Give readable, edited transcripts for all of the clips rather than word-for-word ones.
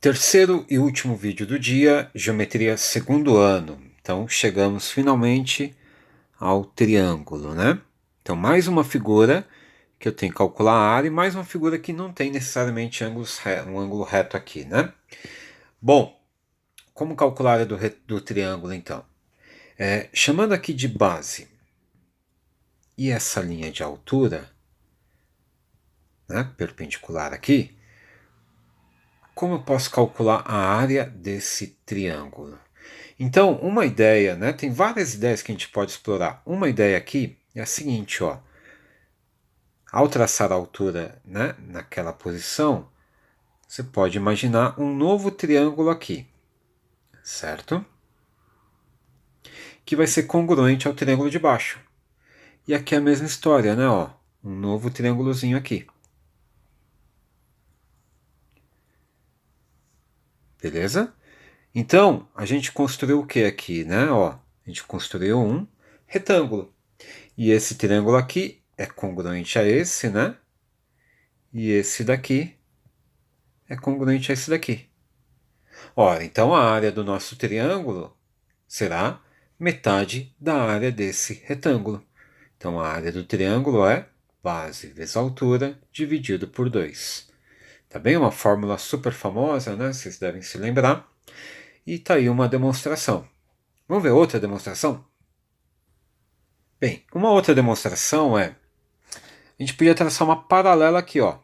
Terceiro e último vídeo do dia, geometria segundo ano. Então chegamos finalmente ao triângulo, né? Então mais uma figura que eu tenho que calcular a área e mais uma figura que não tem necessariamente um ângulo reto aqui, né? Bom, como calcular a área do triângulo então? Chamando aqui de base e essa linha de altura, né, perpendicular aqui, como eu posso calcular a área desse triângulo? Então, uma ideia, né? Tem várias ideias que a gente pode explorar. Uma ideia aqui é a seguinte, ó. Ao traçar a altura, né, naquela posição, você pode imaginar um novo triângulo aqui, certo? Que vai ser congruente ao triângulo de baixo. E aqui é a mesma história, né? Ó, um novo triângulozinho aqui. Beleza? Então, a gente construiu o que aqui, né? Ó, a gente construiu um retângulo. E esse triângulo aqui é congruente a esse, né? E esse daqui é congruente a esse daqui. Ora, então a área do nosso triângulo será metade da área desse retângulo. Então a área do triângulo é base vezes altura dividido por 2. Tá bem? Uma fórmula super famosa, né? Vocês devem se lembrar. E tá aí uma demonstração. Vamos ver outra demonstração? Bem, uma outra demonstração é... A gente podia traçar uma paralela aqui, ó.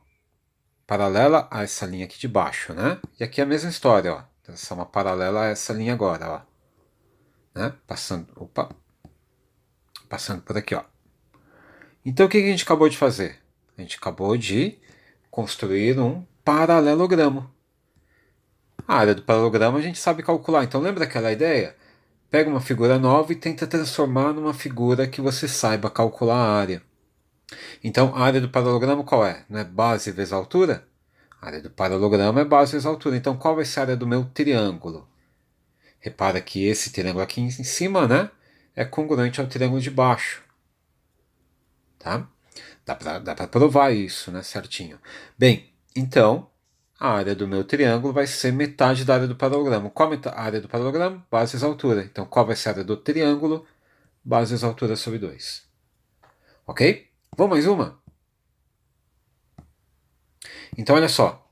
Paralela a essa linha aqui de baixo, né? E aqui é a mesma história, ó. Traçar uma paralela a essa linha agora, ó. Né? Passando por aqui, ó. Então o que a gente acabou de fazer? A gente acabou de construir um paralelogramo. A área do paralelogramo a gente sabe calcular. Então lembra daquela ideia? Pega uma figura nova e tenta transformar numa figura que você saiba calcular a área. Então a área do paralelogramo qual é? Não é base vezes altura? A área do paralelogramo é base vezes altura. Então qual vai ser a área do meu triângulo? Repara que esse triângulo aqui em cima, né, é congruente ao triângulo de baixo. Tá? Dá para provar isso, né, certinho. Bem, então, a área do meu triângulo vai ser metade da área do paralelogramo. Qual a área do paralelogramo? Base vezes altura. Então, qual vai ser a área do triângulo? Base vezes altura sobre 2. Ok? Vamos mais uma? Então, olha só.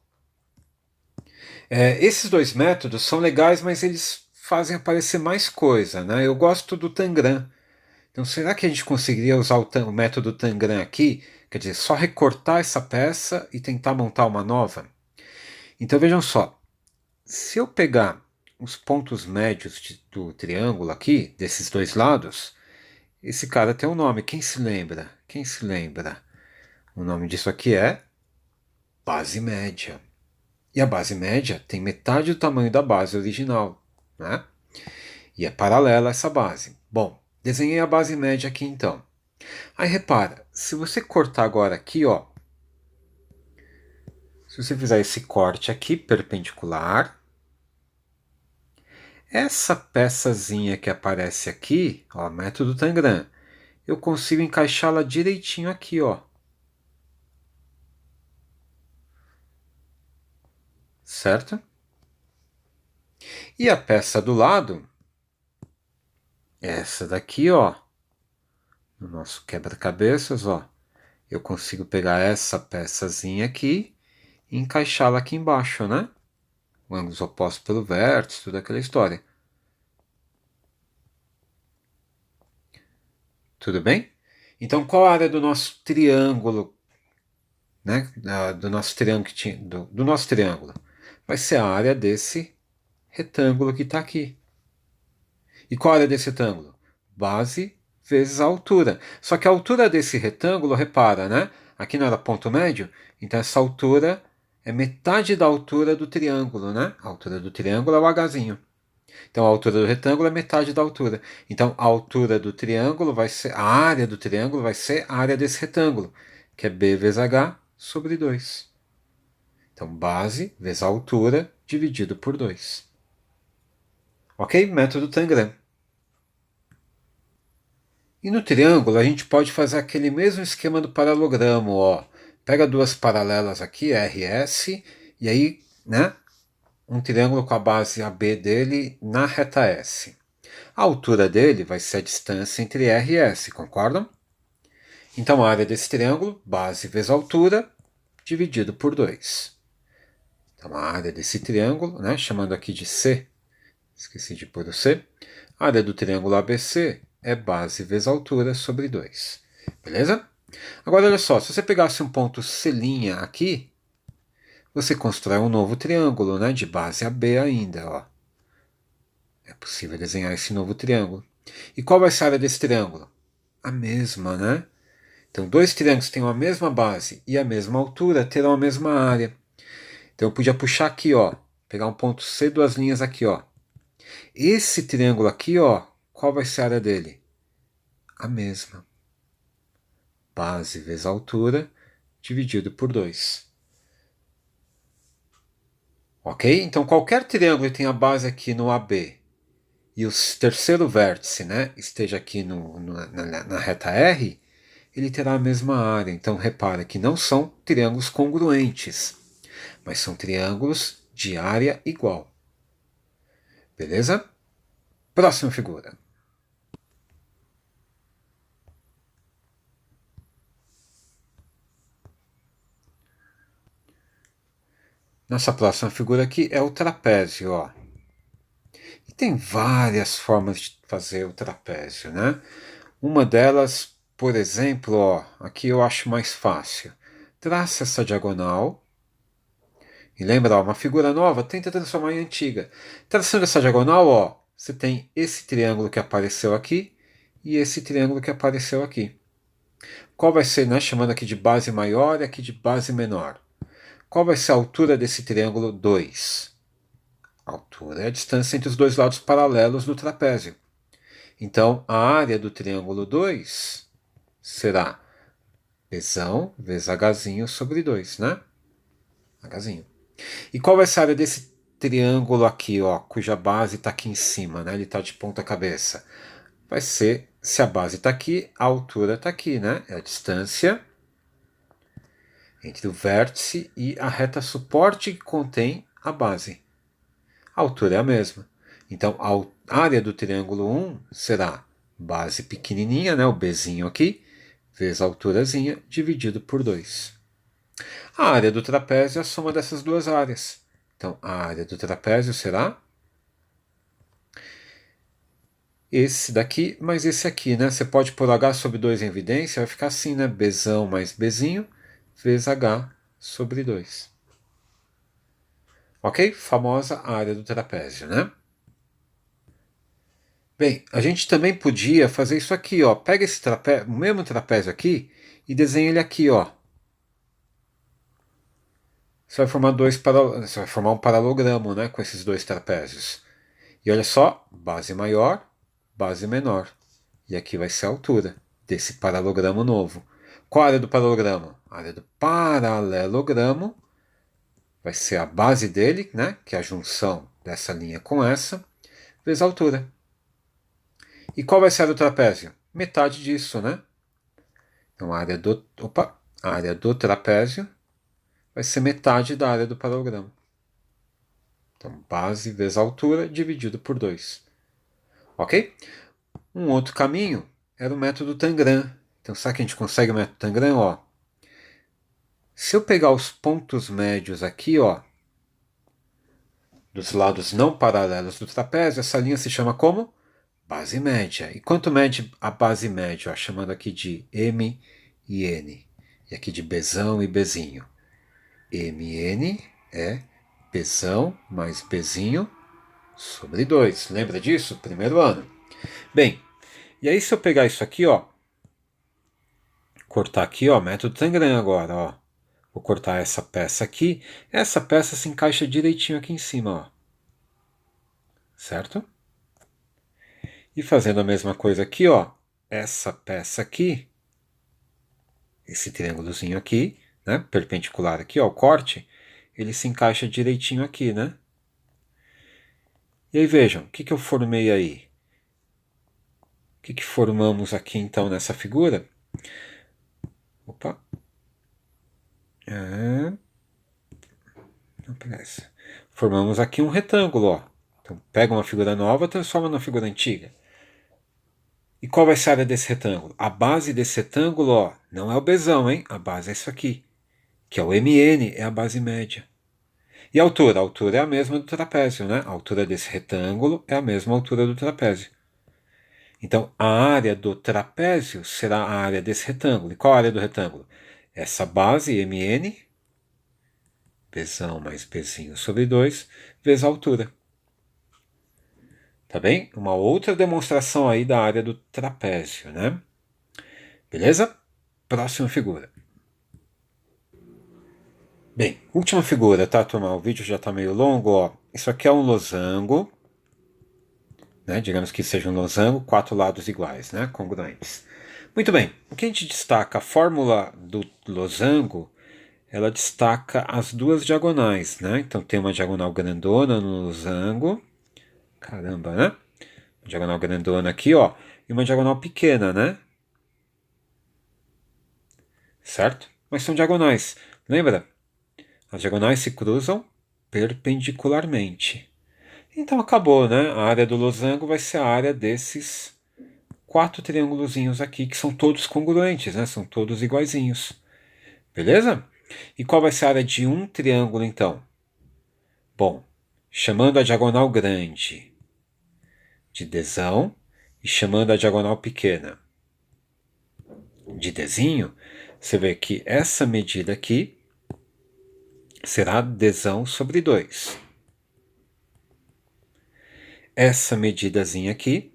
Esses dois métodos são legais, mas eles fazem aparecer mais coisa, né? Eu gosto do Tangram. Então, será que a gente conseguiria usar o método Tangram aqui? Quer dizer, só recortar essa peça e tentar montar uma nova? Então, vejam só. Se eu pegar os pontos médios do triângulo aqui, desses dois lados, esse cara tem um nome. Quem se lembra? Quem se lembra? O nome disso aqui é base média. E a base média tem metade do tamanho da base original, né? E é paralela a essa base. Bom, desenhei a base média aqui então. Aí repara, se você cortar agora aqui, ó, se você fizer esse corte aqui perpendicular, essa peçazinha que aparece aqui, ó, método Tangram, eu consigo encaixá-la direitinho aqui, ó. Certo? E a peça do lado, essa daqui, ó, no nosso quebra-cabeças, ó, eu consigo pegar essa peçazinha aqui e encaixá-la aqui embaixo, né? Ângulos opostos pelo vértice, toda aquela história. Tudo bem? Então, qual a área do nosso triângulo, né? Do nosso triângulo, do nosso triângulo? Vai ser a área desse retângulo que está aqui. E qual a área desse retângulo? Base vezes a altura. Só que a altura desse retângulo, repara, né? Aqui não era ponto médio? Então essa altura é metade da altura do triângulo, né? A altura do triângulo é o hzinho. Então a altura do retângulo é metade da altura. Então a altura do triângulo vai ser, a área do triângulo vai ser a área desse retângulo, que é b vezes h sobre 2. Então base vezes a altura dividido por 2. Ok? Método Tangram. E no triângulo a gente pode fazer aquele mesmo esquema do paralelogramo, ó. Pega duas paralelas aqui, RS, e aí, né, um triângulo com a base AB dele na reta S. A altura dele vai ser a distância entre R e S, concordam? Então a área desse triângulo, base vezes altura, dividido por 2. Então a área desse triângulo, né, chamando aqui de C, esqueci de pôr o C, a área do triângulo ABC é base vezes altura sobre 2. Beleza? Agora olha só, se você pegasse um ponto C' aqui, você constrói um novo triângulo, né, de base AB ainda, ó. É possível desenhar esse novo triângulo. E qual vai ser a área desse triângulo? A mesma, né? Então, dois triângulos que têm a mesma base e a mesma altura terão a mesma área. Então, eu podia puxar aqui, ó, pegar um ponto C, duas linhas aqui, ó. Esse triângulo aqui, ó, qual vai ser a área dele? A mesma. Base vezes altura dividido por 2. Ok? Então, qualquer triângulo que tenha a base aqui no AB e o terceiro vértice, né, esteja aqui na reta R, ele terá a mesma área. Então, repara que não são triângulos congruentes, mas são triângulos de área igual. Beleza? Próxima figura. Nossa próxima figura aqui é o trapézio, ó. E tem várias formas de fazer o trapézio, né? Uma delas, por exemplo, ó, aqui eu acho mais fácil. Traça essa diagonal. E lembra, ó, uma figura nova, tenta transformar em antiga. Traçando essa diagonal, ó, você tem esse triângulo que apareceu aqui e esse triângulo que apareceu aqui. Qual vai ser, né, chamando aqui de base maior e aqui de base menor? Qual vai ser a altura desse triângulo 2? A altura é a distância entre os dois lados paralelos do trapézio. Então, a área do triângulo 2 será Bzão vezes Hzinho sobre 2, né? Hzinho. E qual vai ser a área desse triângulo aqui, ó, cuja base está aqui em cima, né? Ele está de ponta cabeça. Vai ser, se a base está aqui, a altura está aqui, né? É a distância entre o vértice e a reta suporte que contém a base. A altura é a mesma. Então, a área do triângulo 1 será base pequenininha, né, o Bzinho aqui, vezes a alturazinha, dividido por 2. A área do trapézio é a soma dessas duas áreas. Então, a área do trapézio será esse daqui, mais esse aqui, né? Você pode pôr H sobre 2 em evidência, vai ficar assim, né? Bzão mais Bzinho, vezes H sobre 2. Ok? Famosa área do trapézio, né? Bem, a gente também podia fazer isso aqui, ó. Pega esse trapézio, o mesmo trapézio aqui e desenha ele aqui, ó. Você vai formar você vai formar um paralogramo, né, com esses dois trapézios. E olha só, base maior, base menor. E aqui vai ser a altura desse paralogramo novo. Qual a área do paralogramo? A área do paralelogramo vai ser a base dele, né, que é a junção dessa linha com essa, vezes a altura. E qual vai ser a área do trapézio? Metade disso, né? Então a área do trapézio vai ser metade da área do paralogramo. Então, base vezes altura dividido por 2. Ok? Um outro caminho era o método Tangram. Então, sabe que a gente consegue o método Tangram? Ó, se eu pegar os pontos médios aqui, ó, dos lados não paralelos do trapézio, essa linha se chama como? Base média. E quanto mede a base média? Ó, chamando aqui de M e N. E aqui de Bzão e Bzinho. Mn é Bzão mais Bzinho sobre 2. Lembra disso? Primeiro ano. Bem, e aí se eu pegar isso aqui, ó, cortar aqui, ó, método Tangram agora, ó. Vou cortar essa peça aqui. Essa peça se encaixa direitinho aqui em cima, ó. Certo? E fazendo a mesma coisa aqui, ó, essa peça aqui, esse triângulozinho aqui, né, perpendicular aqui, ó, o corte, ele se encaixa direitinho aqui, né? E aí vejam, o que eu formei aí? O que formamos aqui então nessa figura? Opa. Não pega essa. Formamos aqui um retângulo, ó. Então pega uma figura nova, transforma numa figura antiga. E qual vai ser a área desse retângulo? A base desse retângulo, ó, não é o Bzão, hein? A base é isso aqui, que é o MN, é a base média. E a altura? A altura é a mesma do trapézio, né? A altura desse retângulo é a mesma altura do trapézio. Então, a área do trapézio será a área desse retângulo. E qual a área do retângulo? Essa base, MN, Bzão mais Bzinho sobre 2, vezes a altura. Tá bem? Uma outra demonstração aí da área do trapézio, né? Beleza? Próxima figura. Bem, última figura, tá, turma? O vídeo já está meio longo, ó. Isso aqui é um losango, né? Digamos que seja um losango, 4 lados iguais, né? Congruentes. Muito bem, o que a gente destaca? A fórmula do losango, ela destaca as duas diagonais, né? Então tem uma diagonal grandona no losango, caramba, né? Uma diagonal grandona aqui, ó, e uma diagonal pequena, né? Certo? Mas são diagonais. Lembra? As diagonais se cruzam perpendicularmente. Então acabou, né? A área do losango vai ser a área desses 4 triângulozinhos aqui, que são todos congruentes, né? São todos iguaizinhos. Beleza? E qual vai ser a área de um triângulo, então? Bom, chamando a diagonal grande de Dzão e chamando a diagonal pequena de Dzinho, você vê que essa medida aqui será Dzão sobre 2. Essa medidazinha aqui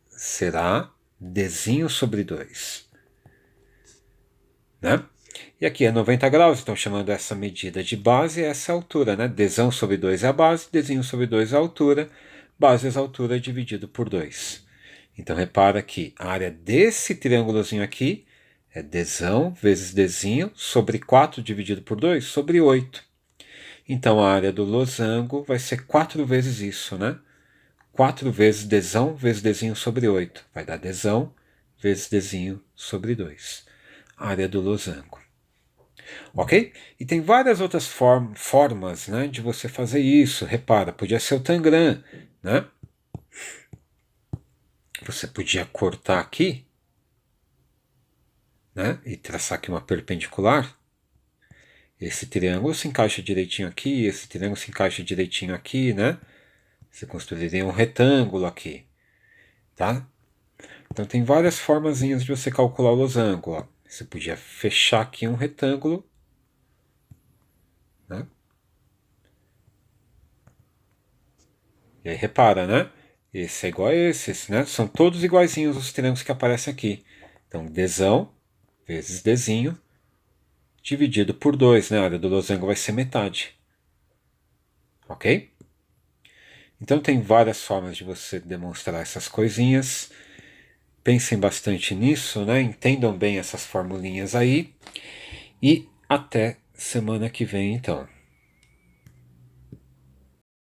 será Dzinho sobre 2. Né? E aqui é 90 graus, então chamando essa medida de base, essa é a altura, né? Dzão sobre 2 é a base, Dzinho sobre 2 é a altura, base vezes a altura dividido por 2. Então repara que a área desse triângulozinho aqui é Dzão vezes Dzinho sobre 4 dividido por 2 sobre 8. Então a área do losango vai ser 4 vezes isso, né? 4 vezes Dzão vezes Dzinho sobre 8. Vai dar Dzão vezes Dzinho sobre 2. Área do losango. Ok? E tem várias outras formas, né, de você fazer isso. Repara, podia ser o tangram, né? Você podia cortar aqui, né, e traçar aqui uma perpendicular. Esse triângulo se encaixa direitinho aqui, esse triângulo se encaixa direitinho aqui, né? Você construiria um retângulo aqui, tá? Então tem várias formazinhas de você calcular o losango, ó. Você podia fechar aqui um retângulo, né? E aí repara, né? Esse é igual a esse, né? São todos iguaizinhos os triângulos que aparecem aqui. Então, Dzão vezes Dzinho dividido por 2, né? A área do losango vai ser metade. Ok? Então tem várias formas de você demonstrar essas coisinhas. Pensem bastante nisso, né? Entendam bem essas formulinhas aí. E até semana que vem, então.